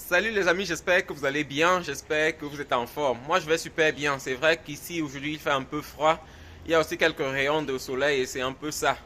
Salut les amis, j'espère que vous allez bien, j'espère que vous êtes en forme. Moi je vais super bien, c'est vrai qu'ici aujourd'hui il fait un peu froid, il y a aussi quelques rayons de soleil et c'est un peu ça.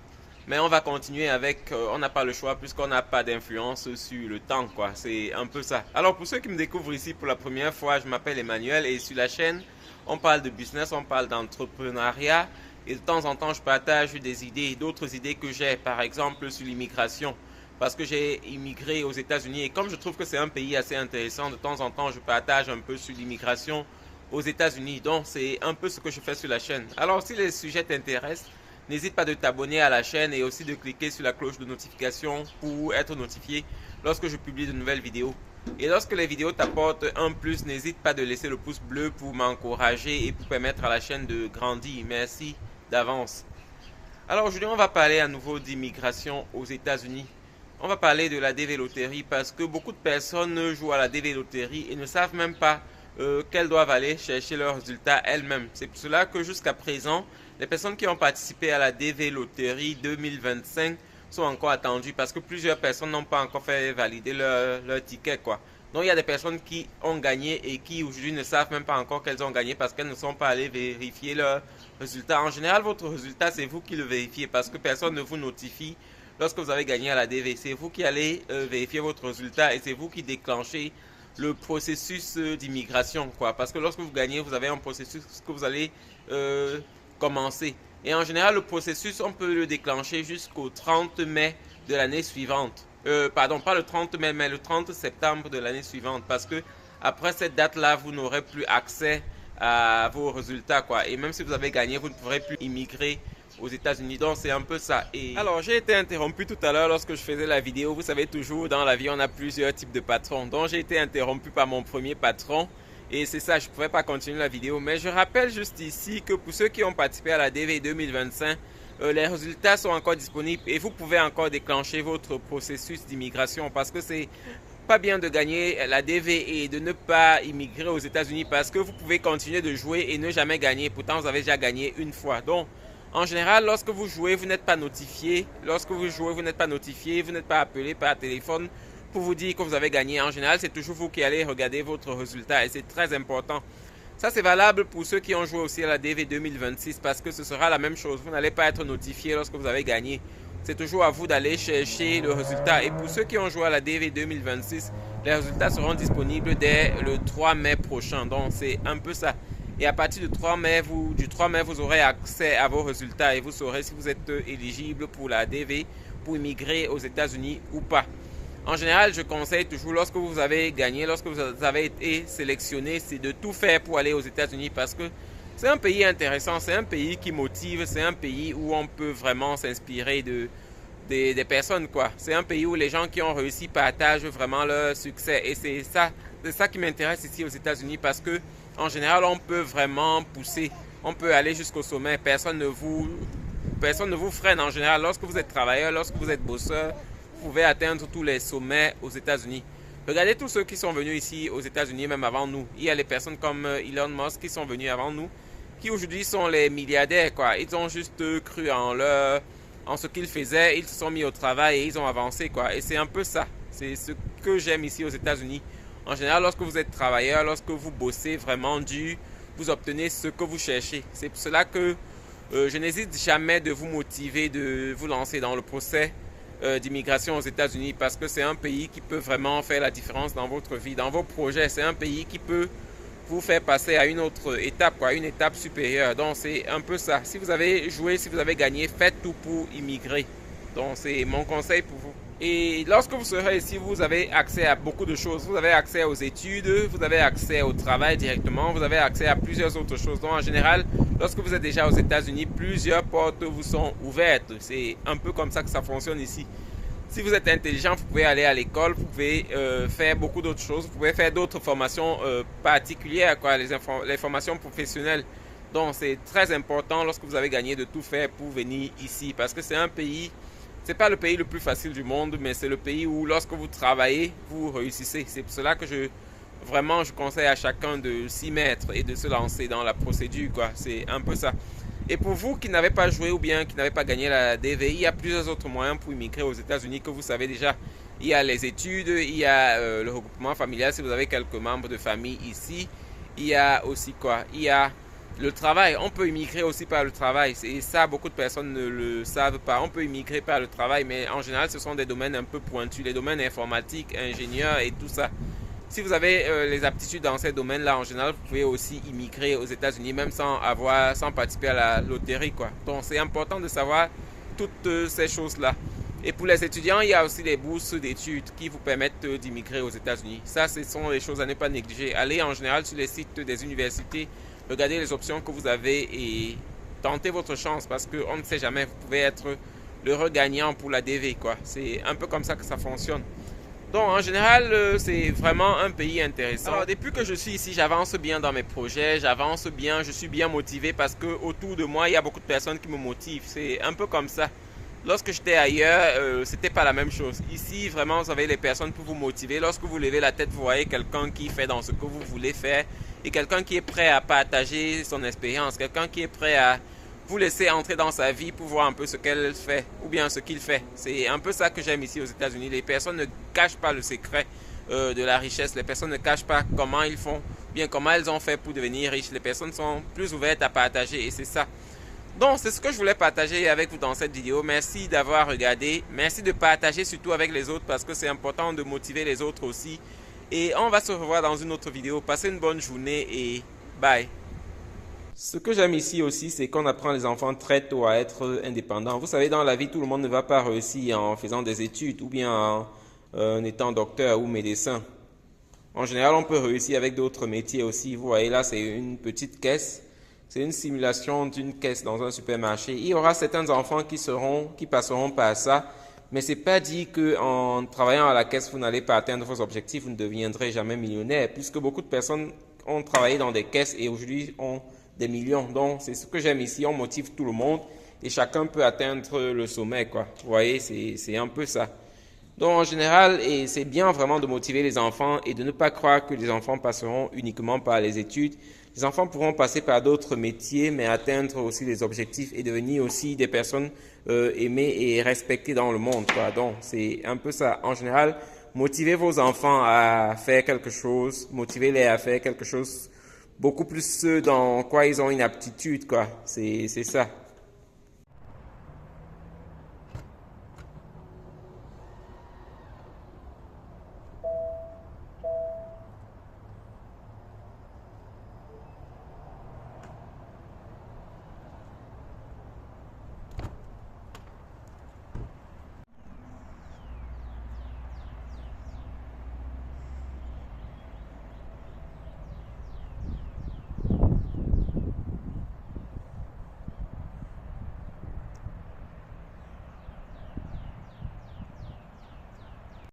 Mais on va continuer avec, on n'a pas le choix puisqu'on n'a pas d'influence sur le temps quoi, c'est un peu ça. Alors pour ceux qui me découvrent ici pour la première fois, je m'appelle Emmanuel et sur la chaîne on parle de business, on parle d'entrepreneuriat et de temps en temps je partage des idées, d'autres idées que j'ai par exemple sur l'immigration parce que j'ai immigré aux États-Unis et comme je trouve que c'est un pays assez intéressant, de temps en temps je partage un peu sur l'immigration aux États-Unis. Donc c'est un peu ce que je fais sur la chaîne. Alors si les sujets t'intéressent, n'hésite pas de t'abonner à la chaîne et aussi de cliquer sur la cloche de notification pour être notifié lorsque je publie de nouvelles vidéos. Et lorsque les vidéos t'apportent un plus, n'hésite pas de laisser le pouce bleu pour m'encourager et pour permettre à la chaîne de grandir. Merci d'avance. Alors aujourd'hui on va parler à nouveau d'immigration aux États-Unis. On va parler de la DV Loterie parce que beaucoup de personnes jouent à la DV Loterie et ne savent même pas qu'elles doivent aller chercher leurs résultats elles-mêmes. C'est pour cela que jusqu'à présent, les personnes qui ont participé à la DV Loterie 2025 sont encore attendues parce que plusieurs personnes n'ont pas encore fait valider leur ticket quoi. Donc il y a des personnes qui ont gagné et qui aujourd'hui ne savent même pas encore qu'elles ont gagné parce qu'elles ne sont pas allées vérifier leurs résultats. En général, votre résultat, c'est vous qui le vérifiez parce que personne ne vous notifie lorsque vous avez gagné à la DV. C'est vous qui allez vérifier votre résultat et c'est vous qui déclenchez le processus d'immigration quoi. Parce que lorsque vous gagnez, vous avez un processus que vous allez commencer. Et en général, le processus, on peut le déclencher jusqu'au 30 mai de l'année suivante. Pardon, pas le 30 mai, mais le 30 septembre de l'année suivante. Parce que après cette date-là, vous n'aurez plus accès à vos résultats quoi. Et même si vous avez gagné, vous ne pourrez plus immigrer aux États-Unis. Donc c'est un peu ça. Et alors j'ai été interrompu tout à l'heure lorsque je faisais la vidéo. Vous savez, toujours dans la vie on a plusieurs types de patrons. Donc j'ai été interrompu par mon premier patron et c'est ça, je ne pouvais pas continuer la vidéo. Mais je rappelle juste ici que pour ceux qui ont participé à la DV 2025, les résultats sont encore disponibles et vous pouvez encore déclencher votre processus d'immigration parce que c'est pas bien de gagner la DV et de ne pas immigrer aux États-Unis parce que vous pouvez continuer de jouer et ne jamais gagner. Pourtant vous avez déjà gagné une fois. Donc en général, lorsque vous jouez, vous n'êtes pas notifié. Lorsque vous jouez, vous n'êtes pas notifié, vous n'êtes pas appelé par téléphone pour vous dire que vous avez gagné. En général, c'est toujours vous qui allez regarder votre résultat et c'est très important. Ça, c'est valable pour ceux qui ont joué aussi à la DV 2026 parce que ce sera la même chose. Vous n'allez pas être notifié lorsque vous avez gagné. C'est toujours à vous d'aller chercher le résultat. Et pour ceux qui ont joué à la DV 2026, les résultats seront disponibles dès le 3 mai prochain. Donc, c'est un peu ça. Et à partir du 3 mai, vous aurez accès à vos résultats et vous saurez si vous êtes éligible pour la DV, pour immigrer aux États-Unis ou pas. En général, je conseille toujours, lorsque vous avez gagné, lorsque vous avez été sélectionné, c'est de tout faire pour aller aux États-Unis parce que c'est un pays intéressant, c'est un pays qui motive, c'est un pays où on peut vraiment s'inspirer des personnes quoi. C'est un pays où les gens qui ont réussi partagent vraiment leur succès et c'est ça qui m'intéresse ici aux États-Unis parce que en général, on peut vraiment pousser, on peut aller jusqu'au sommet. Personne ne vous freine en général. Lorsque vous êtes travailleur, lorsque vous êtes bosseur, vous pouvez atteindre tous les sommets aux États-Unis. Regardez tous ceux qui sont venus ici aux États-Unis, même avant nous. Il y a les personnes comme Elon Musk qui sont venus avant nous, qui aujourd'hui sont les milliardaires quoi. Ils ont juste cru en ce qu'ils faisaient, ils se sont mis au travail et ils ont avancé quoi. Et c'est un peu ça. C'est ce que j'aime ici aux États-Unis. En général, lorsque vous êtes travailleur, lorsque vous bossez vraiment dur, vous obtenez ce que vous cherchez. C'est pour cela que je n'hésite jamais de vous motiver, de vous lancer dans le procès d'immigration aux États-Unis parce que c'est un pays qui peut vraiment faire la différence dans votre vie, dans vos projets. C'est un pays qui peut vous faire passer à une autre étape, quoi, une étape supérieure. Donc c'est un peu ça. Si vous avez joué, si vous avez gagné, faites tout pour immigrer. Donc c'est mon conseil pour vous. Et lorsque vous serez ici, vous avez accès à beaucoup de choses. Vous avez accès aux études, vous avez accès au travail directement, vous avez accès à plusieurs autres choses. Donc en général, lorsque vous êtes déjà aux États-Unis, plusieurs portes vous sont ouvertes. C'est un peu comme ça que ça fonctionne ici. Si vous êtes intelligent, vous pouvez aller à l'école, vous pouvez faire beaucoup d'autres choses, vous pouvez faire d'autres formations particulières, quoi, les formations professionnelles. Donc c'est très important lorsque vous avez gagné de tout faire pour venir ici parce que c'est un pays. C'est pas le pays le plus facile du monde, mais c'est le pays où lorsque vous travaillez, vous réussissez. C'est pour cela que je conseille à chacun de s'y mettre et de se lancer dans la procédure, quoi. C'est un peu ça. Et pour vous qui n'avez pas joué ou bien qui n'avez pas gagné la DVI, il y a plusieurs autres moyens pour immigrer aux États-Unis que vous savez déjà. Il y a les études, il y a le regroupement familial si vous avez quelques membres de famille ici. Il y a aussi quoi? Il y a le travail. On peut immigrer aussi par le travail. Et ça, beaucoup de personnes ne le savent pas. On peut immigrer par le travail, mais en général, ce sont des domaines un peu pointus. Les domaines informatiques, ingénieurs et tout ça. Si vous avez les aptitudes dans ces domaines-là, en général, vous pouvez aussi immigrer aux États-Unis, même sans participer à la loterie, quoi. Donc, c'est important de savoir toutes ces choses-là. Et pour les étudiants, il y a aussi les bourses d'études qui vous permettent d'immigrer aux États-Unis. Ça, ce sont les choses à ne pas négliger. Allez en général sur les sites des universités, regardez les options que vous avez et tentez votre chance parce qu'on ne sait jamais, vous pouvez être l'heureux gagnant pour la DV, quoi. C'est un peu comme ça que ça fonctionne. Donc en général, c'est vraiment un pays intéressant. Alors depuis que je suis ici, j'avance bien dans mes projets, j'avance bien, je suis bien motivé parce que autour de moi, il y a beaucoup de personnes qui me motivent. C'est un peu comme ça. Lorsque j'étais ailleurs, c'était pas la même chose. Ici, vraiment, vous avez les personnes pour vous motiver. Lorsque vous levez la tête, vous voyez quelqu'un qui fait dans ce que vous voulez faire et quelqu'un qui est prêt à partager son expérience, quelqu'un qui est prêt à vous laisser entrer dans sa vie pour voir un peu ce qu'elle fait ou bien ce qu'il fait. C'est un peu ça que j'aime ici aux États-Unis. Les personnes ne cachent pas le secret de la richesse. Les personnes ne cachent pas comment ils font, bien comment elles ont fait pour devenir riches. Les personnes sont plus ouvertes à partager et c'est ça. Donc, c'est ce que je voulais partager avec vous dans cette vidéo. Merci d'avoir regardé. Merci de partager surtout avec les autres parce que c'est important de motiver les autres aussi. Et on va se revoir dans une autre vidéo. Passez une bonne journée et bye. Ce que j'aime ici aussi, c'est qu'on apprend les enfants très tôt à être indépendants. Vous savez, dans la vie, tout le monde ne va pas réussir en faisant des études ou bien en étant docteur ou médecin. En général, on peut réussir avec d'autres métiers aussi. Vous voyez là, c'est une petite caisse. C'est une simulation d'une caisse dans un supermarché. Il y aura certains enfants qui passeront par ça. Mais c'est pas dit qu'en travaillant à la caisse, vous n'allez pas atteindre vos objectifs, vous ne deviendrez jamais millionnaire, puisque beaucoup de personnes ont travaillé dans des caisses et aujourd'hui ont des millions. Donc, c'est ce que j'aime ici. On motive tout le monde et chacun peut atteindre le sommet, quoi. Vous voyez, c'est un peu ça. Donc, en général, et c'est bien vraiment de motiver les enfants et de ne pas croire que les enfants passeront uniquement par les études. Les enfants pourront passer par d'autres métiers, mais atteindre aussi les objectifs et devenir aussi des personnes aimées et respectées dans le monde, quoi. Donc, c'est un peu ça. En général, motivez vos enfants à faire quelque chose, motivez-les à faire quelque chose beaucoup plus dans quoi ils ont une aptitude, quoi. C'est ça.